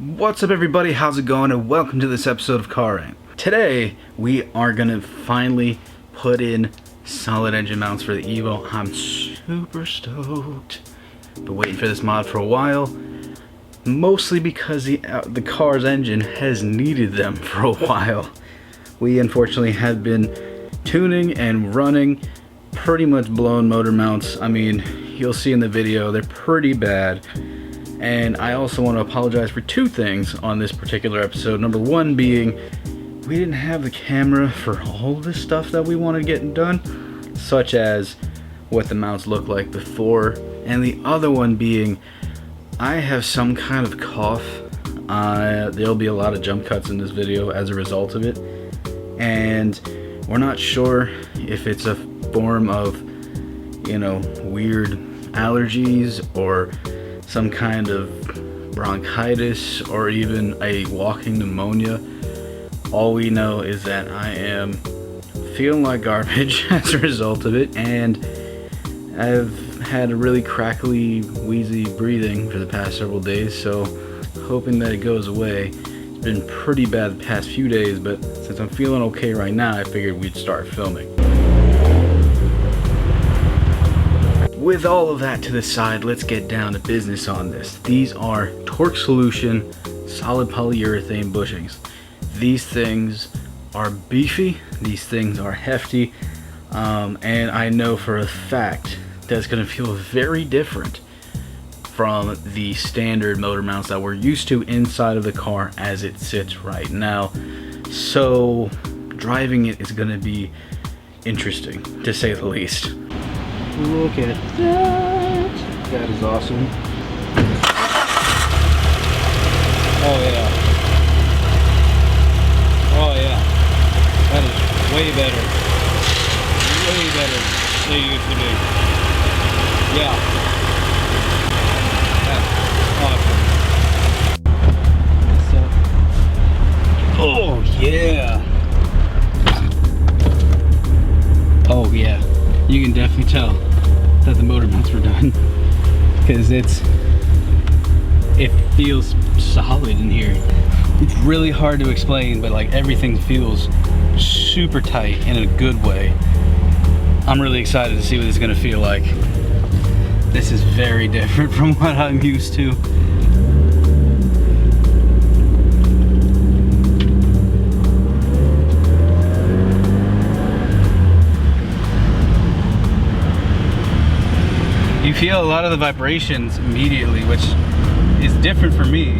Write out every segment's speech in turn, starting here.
What's up everybody, how's it going, and welcome to this episode of Car Rant. Today we are gonna finally put in solid engine mounts for the Evo. I'm super stoked. Been waiting for this mod for a while, mostly because the car's engine has needed them for a while. We unfortunately have been tuning and running pretty much blown motor mounts. I mean, you'll see in the video, they're pretty bad. And I also want to apologize for two things on this particular episode. Number one being, we didn't have the camera for all the stuff that we wanted getting done, such as what the mounts look like before. And the other one being, I have some kind of cough. There'll be a lot of jump cuts in this video as a result of it. And we're not sure if it's a form of, weird allergies or some kind of bronchitis or even a walking pneumonia. All we know is that I am feeling like garbage as a result of it, and I've had a really crackly, wheezy breathing for the past several days, so hoping that it goes away. It's been pretty bad the past few days, but since I'm feeling okay right now, I figured we'd start filming. With all of that to the side, let's get down to business on this. These are Torque Solution solid polyurethane bushings. These things are beefy, these things are hefty, and I know for a fact that it's going to feel very different from the standard motor mounts that we're used to inside of the car as it sits right now. So driving it is going to be interesting, to say the least. Look at that. That is awesome. Oh yeah. Oh yeah. That is way better. Way better than it used to be. Yeah. That's awesome. Oh yeah. Oh yeah. You can definitely tell that the motor mounts were done, because it feels solid in here. It's really hard to explain, but like everything feels super tight in a good way. I'm really excited to see what it's gonna feel like. This is very different from what I'm used to. You feel a lot of the vibrations immediately, which is different for me.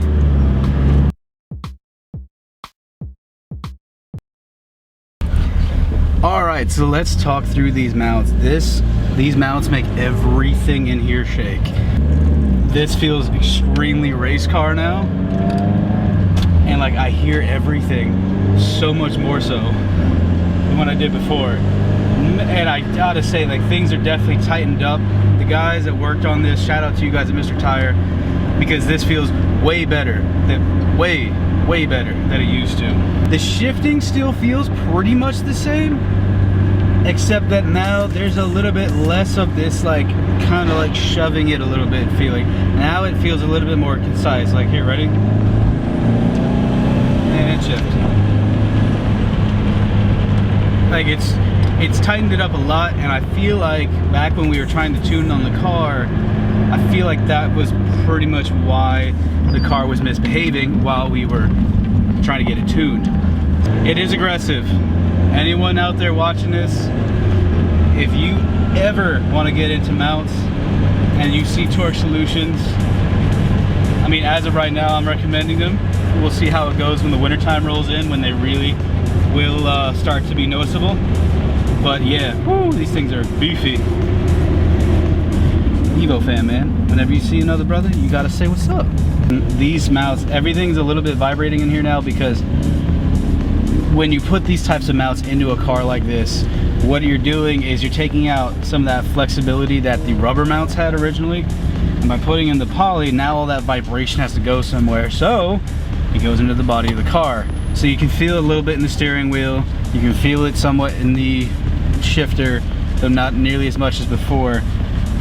Alright, so let's talk through these mounts. These mounts make everything in here shake. This feels extremely race car now. And like I hear everything so much more so than what I did before. And I gotta say, like, things are definitely tightened up. The guys that worked on this, shout out to you guys at Mr. Tire, because this feels way better, way better than it used to. The shifting still feels pretty much the same, except that now there's a little bit less of this like kind of like shoving it a little bit feeling. Now it feels a little bit more concise. Like, here, ready? And shift. Like it's tightened it up a lot, and I feel like back when we were trying to tune on the car, I feel like that was pretty much why the car was misbehaving while we were trying to get it tuned. It is aggressive. Anyone out there watching this, if you ever want to get into mounts and you see Torque Solutions, I mean, as of right now, I'm recommending them. We'll see how it goes when the wintertime rolls in, when they really will start to be noticeable. But yeah, whoo, these things are beefy. Evo fan, man. Whenever you see another brother, you gotta say what's up. These mounts, everything's a little bit vibrating in here now, because when you put these types of mounts into a car like this, what you're doing is you're taking out some of that flexibility that the rubber mounts had originally. And by putting in the poly, now all that vibration has to go somewhere. So it goes into the body of the car. So you can feel it a little bit in the steering wheel. You can feel it somewhat in the shifter, though not nearly as much as before.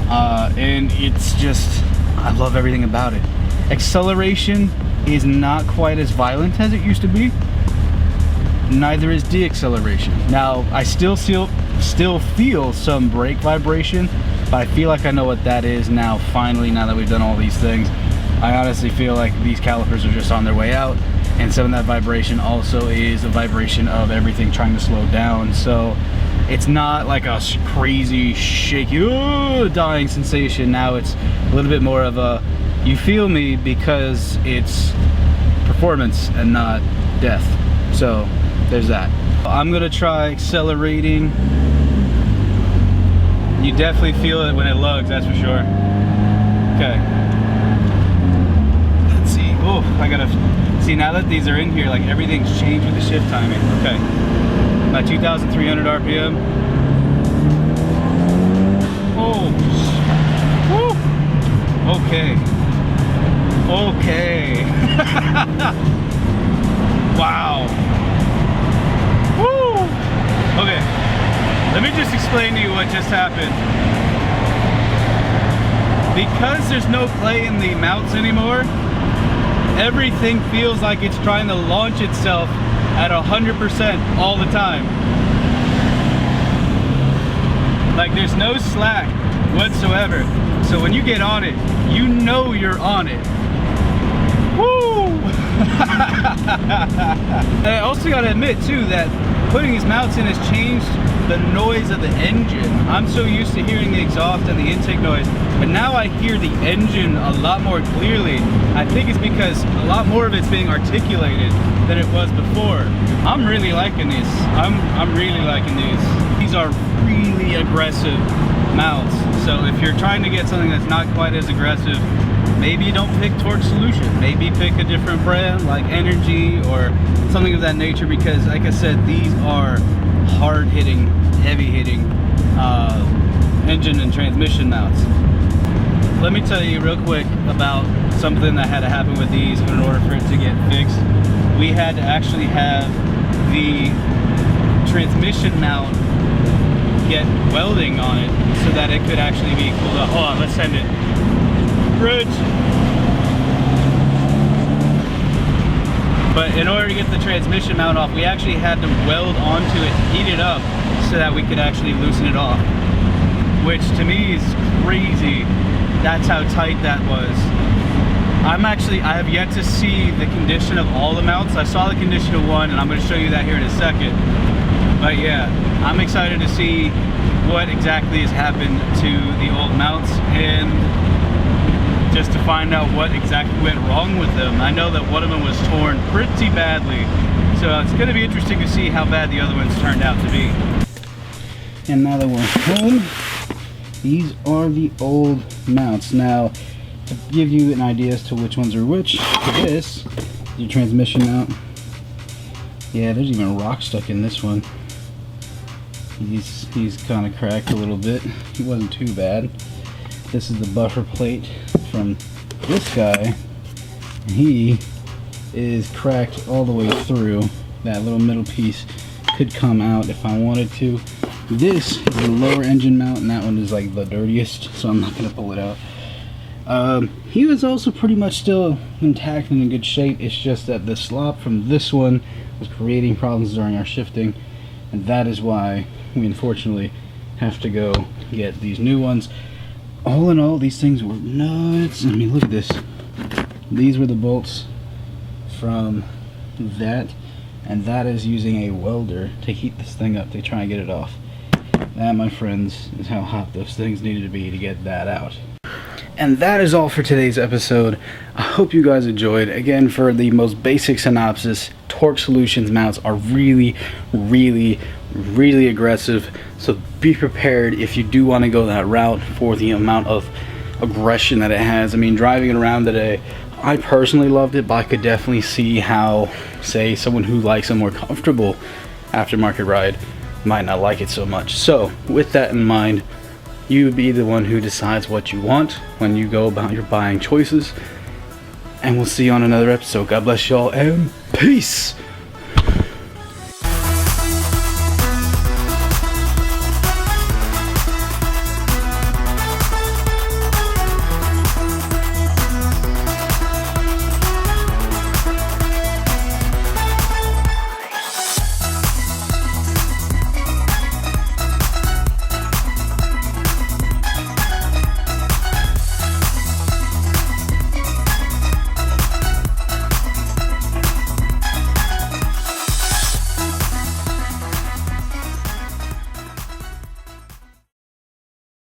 And it's just, I love everything about it. Acceleration is not quite as violent as it used to be. Neither is deacceleration. Now, I still feel some brake vibration, but I feel like I know what that is now, finally, now that we've done all these things. I honestly feel like these calipers are just on their way out, and some of that vibration also is a vibration of everything trying to slow down. So it's not like a crazy shaky dying sensation. Now it's a little bit more of a, you feel me because it's performance and not death. So there's that. I'm gonna try accelerating. You definitely feel it when it lugs, that's for sure. Okay. Let's see. Oh, I gotta see, now that these are in here, like everything's changed with the shift timing. Okay. About 2,300 RPM. Oh. Woo. Okay. Okay. Wow. Woo. Okay. Let me just explain to you what just happened. Because there's no play in the mounts anymore, everything feels like it's trying to launch itself at 100% all the time. Like there's no slack whatsoever. So when you get on it, you know you're on it. Woo! And I also gotta admit too that putting these mounts in has changed the noise of the engine. I'm so used to hearing the exhaust and the intake noise, but now I hear the engine a lot more clearly. I think it's because a lot more of it's being articulated than it was before. I'm really liking these. I'm really liking these. These are really aggressive mounts. So if you're trying to get something that's not quite as aggressive, maybe you don't pick Torque Solution. Maybe pick a different brand like Energy or something of that nature, because like I said, these are hard hitting, heavy hitting engine and transmission mounts. Let me tell you real quick about something that had to happen with these in order for it to get fixed. We had to actually have the transmission mount get welding on it so that it could actually be cooled up. Hold on, let's send it. Bridge. But in order to get the transmission mount off, we actually had to weld onto it, heat it up, so that we could actually loosen it off. Which to me is crazy. That's how tight that was. I have yet to see the condition of all the mounts. I saw the condition of one, and I'm going to show you that here in a second. But yeah, I'm excited to see what exactly has happened to the old mounts, and just to find out what exactly went wrong with them. I know that one of them was torn pretty badly, so it's going to be interesting to see how bad the other ones turned out to be. And now that we're home, these are the old mounts. Now, to give you an idea as to which ones are which, this is your transmission mount. Yeah, there's even a rock stuck in this one. He's kind of cracked a little bit. He wasn't too bad. This is the buffer plate from this guy. He is cracked all the way through. That little middle piece could come out if I wanted to. This is the lower engine mount, and that one is like the dirtiest, so I'm not going to pull it out. He was also pretty much still intact and in good shape. It's just that the slop from this one was creating problems during our shifting, and that is why we unfortunately have to go get these new ones. All in all, these things were nuts. I mean, look at this. These were the bolts from that, and that is using a welder to heat this thing up to try and get it off. That, my friends, is how hot those things needed to be to get that out. And that is all for today's episode. I hope you guys enjoyed. Again, for the most basic synopsis, Torque Solutions mounts are really, really, really aggressive. So be prepared if you do want to go that route for the amount of aggression that it has. I mean, driving it around today, I personally loved it, but I could definitely see how, say, someone who likes a more comfortable aftermarket ride might not like it so much. So with that in mind, you be the one who decides what you want when you go about your buying choices. And we'll see you on another episode. God bless y'all, and peace!